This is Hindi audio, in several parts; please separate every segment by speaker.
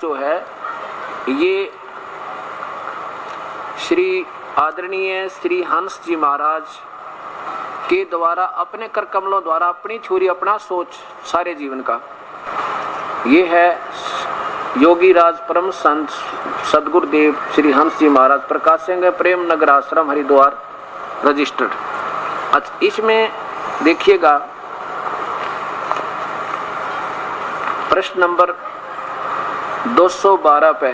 Speaker 1: जो है ये श्री आदरणीय श्री हंस जी महाराज के द्वारा अपने कर कमलों द्वारा अपनी छुरी अपना सोच सारे जीवन का ये है योगी राज परम संत सदगुरुदेव श्री हंस जी महाराज प्रकाशेंगे प्रेम नगर आश्रम हरिद्वार रजिस्टर्ड। अच्छा इसमें देखिएगा प्रश्न नंबर 212 पे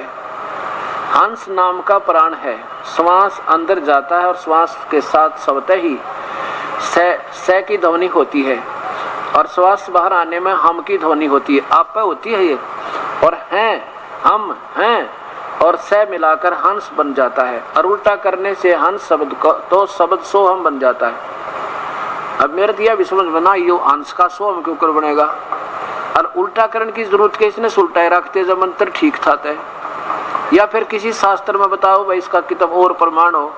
Speaker 1: हंस नाम का प्राण है, श्वास अंदर जाता है और श्वास के साथ स्वतः ही स की ध्वनि होती है और श्वास बाहर आने में हम की ध्वनि होती है, आप पे होती है ये, और हैं हम हैं और स मिलाकर हंस बन जाता है और उल्टा करने से हंस शब्द तो शब्द सो हम बन जाता है। अब मेरे दिया भी समझ बना यो हंस का सो हम क्यों कर बनेगा और उल्टा करने की जरूरत के इसने उल्टाए रखते जब मंत्र ठीक था है या फिर किसी शास्त्र में बताओ भाई इसका किताब और प्रमाण हो।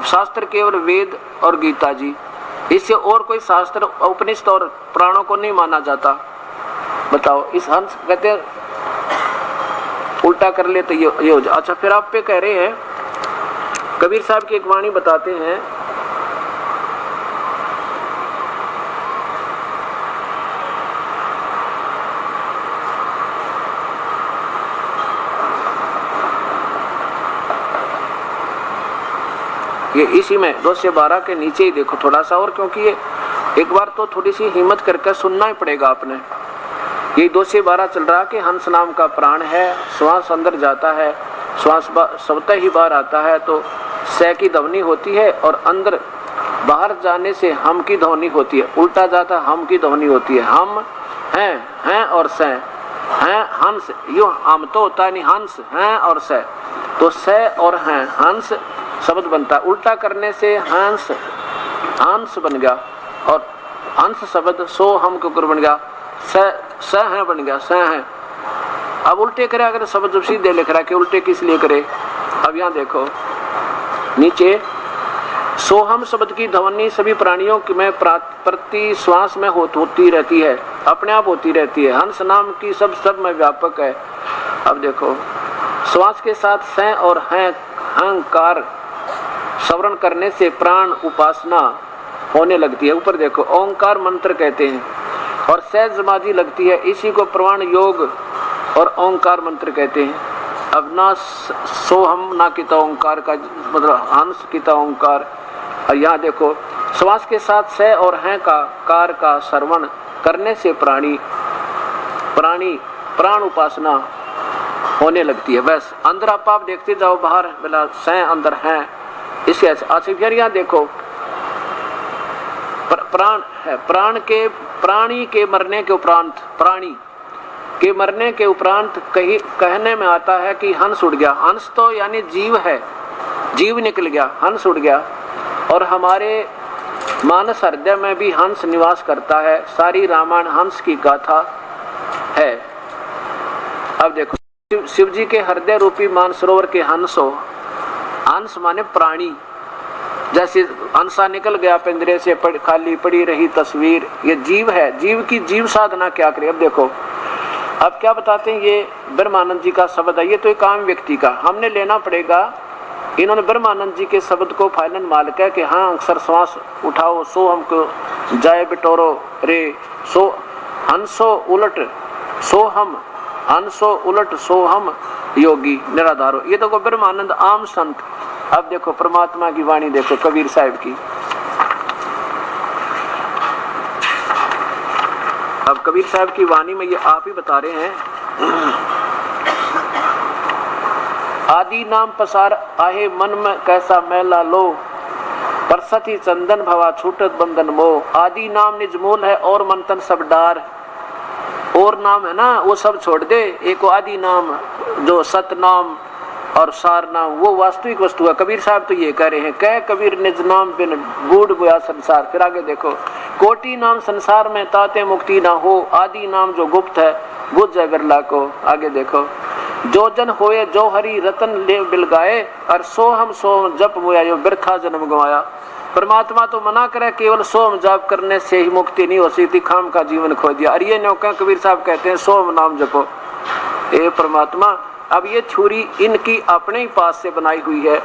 Speaker 1: शास्त्र केवल वेद और गीता जी, इससे और कोई शास्त्र उपनिषद और प्राणों को नहीं माना जाता। बताओ इस हंस कहते हैं उल्टा कर ले तो ये हो जाए। अच्छा फिर आप पे कह रहे हैं कबीर साहब की एक वाणी बताते हैं, ये इसी में 212 के नीचे ही देखो थोड़ा सा और, क्योंकि ये एक बार तो थोड़ी सी हिम्मत करके सुनना ही पड़ेगा आपने। ये 212 चल रहा कि हंस नाम का प्राण है, श्वास अंदर जाता है, श्वास स्वतः ही बाहर आता है तो स की ध्वनि होती है और अंदर बाहर जाने से हम की ध्वनि होती है, उल्टा जाता हम की ध्वनि होती है। हम हैं और स हैं हंस, यो हम तो होता नहीं हंस हैं और स, तो स और हैं हंस शब्द बनता है, उल्टा करने से हंस हंस बन गया और हंस शब्द सो हम कुकर बन गया, स है बन गया स है। अब उल्टे करे अगर शब्द जब सीधे लिख रहा है कि उल्टे किस लिए करे। अब यहाँ देखो नीचे सोहम शब्द की ध्वनि सभी प्राणियों में प्रति श्वास में होती रहती है, अपने आप होती रहती है। हंस नाम की सब में व्यापक है। अब देखो श्वास के साथ स और हैं हंकार श्रवण करने से प्राण उपासना होने लगती है। ऊपर देखो ओंकार मंत्र कहते हैं और सहज समाधि लगती है, इसी को प्राण योग और ओंकार मंत्र कहते हैं। अब ना सोहम ना किता ओंकार का मतलब हंस किता ओंकार। और यहाँ देखो श्वास के साथ स और हैं का कार का श्रवण करने से प्राण उपासना होने लगती है। बस अंदर आप देखते जाओ, बाहर बोला स अंदर हैं इसके। अच्छा फिर यहाँ देखो प्राण है, प्राणी के मरने के उपरांत कहने में आता है कि हंस उड़ गया। हंस तो यानी जीव है, जीव निकल गया, हंस उड़ गया। और हमारे मानस हृदय में भी हंस निवास करता है, सारी रामायण हंस की गाथा है। अब देखो शिव जी के हृदय रूपी मानसरोवर के हंस हो, हंस माने प्राणी, जैसे हंसा निकल गया पिंजरे से खाली पड़ी रही तस्वीर, ये जीव है। जीव की जीव साधना क्या करे। अब देखो अब क्या बताते हैं, ये ब्रह्मानंद जी का शब्द है, ये तो एक आम व्यक्ति का हमने लेना पड़ेगा। इन्होंने ब्रह्मानंद जी के शब्द को फाइनल मान के कि हाँ अक्सर श्वास उठाओ सो हमको जाए बिटोरो रे, सो हंसो उलट सो हम हंसो उलट सो हम योगी निराधारो। ये तो ब्रह्मानंद आम संत। अब देखो परमात्मा की वाणी देखो कबीर साहब की। अब कबीर साहब की वाणी में ये आप ही बता रहे हैं, आदि नाम पसार आहे मन में कैसा मैला लो, परसती चंदन भवा छूटत बंधन मोह। आदि नाम निज मूल है और मंथन सब डार, और नाम है ना वो सब छोड़ दे, एक आदि नाम जो सत नाम और सार नाम वो वास्तविक वस्तु है। कबीर साहब तो ये कह रहे हैं, कह कबीर निज नाम बिन बूढ़ गोया संसार। फिर आगे देखो कोटि नाम संसार में ताते मुक्ति ना हो, आदि नाम जो गुप्त है बुझ जाए बिरला को। आगे देखो जो जन होए जो हरि रतन ले बिल गाए, और सोहम सोम जप मोया यो बिरथा जन्म गवाया। परमात्मा तो मना करे केवल सोम जाप करने से ही मुक्ति नहीं हो सकती, खाम का जीवन खो दिया। और ये न्यों कबीर साहब कहते हैं सोम नाम जपो। ए परमात्मा अब ये छुरी इनकी अपने ही पास से बनाई हुई है,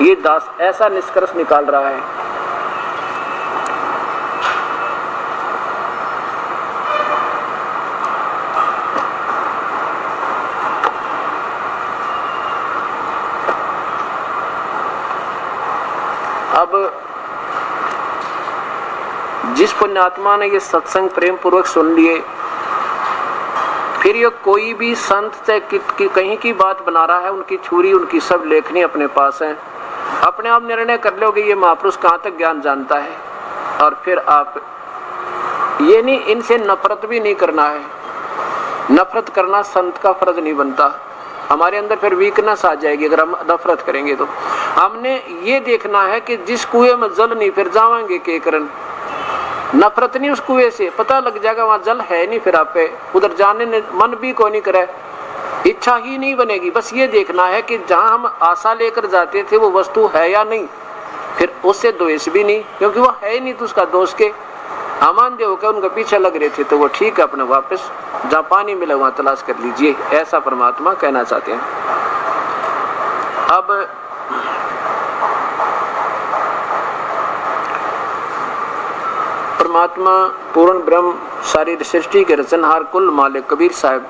Speaker 1: ये दास ऐसा निष्कर्ष निकाल रहा है। अब जिस पुण्यात्मा ने ये सत्संग प्रेम पूर्वक सुन लिए, फिर ये कोई भी संत से कहीं की बात बना रहा है, उनकी छुरी उनकी सब लेखनी अपने पास है, अपने आप निर्णय कर लोगे ये महापुरुष कहाँ तक ज्ञान जानता है। और फिर आप ये नहीं, इनसे नफरत भी नहीं करना है। नफरत करना संत का फर्ज नहीं बनता, हमारे अंदर फिर वीकनेस आ जाएगी अगर हम नफरत करेंगे। तो हमने ये देखना है कि जिस कुएं में जल नहीं, फिर जावांगे के कारण। नफरत नहीं उस कुएं से, पता लग जाएगा वहां जल है नहीं, फिर आप पे उधर जाने ने मन भी को नहीं करे, इच्छा ही नहीं बनेगी। बस ये देखना है कि जहां हम आशा लेकर जाते थे वो वस्तु है या नहीं, फिर उससे द्वेष भी नहीं, क्योंकि वो है ही नहीं तो उसका दोष के। अमान्य होकर उनका पीछे लग रहे थे तो वो ठीक है, अपने वापस जहाँ पानी मिला वहां तलाश कर लीजिए, ऐसा परमात्मा कहना चाहते हैं। अब परमात्मा पूर्ण ब्रह्म सारी सृष्टि के रचनहार कुल मालिक कबीर साहब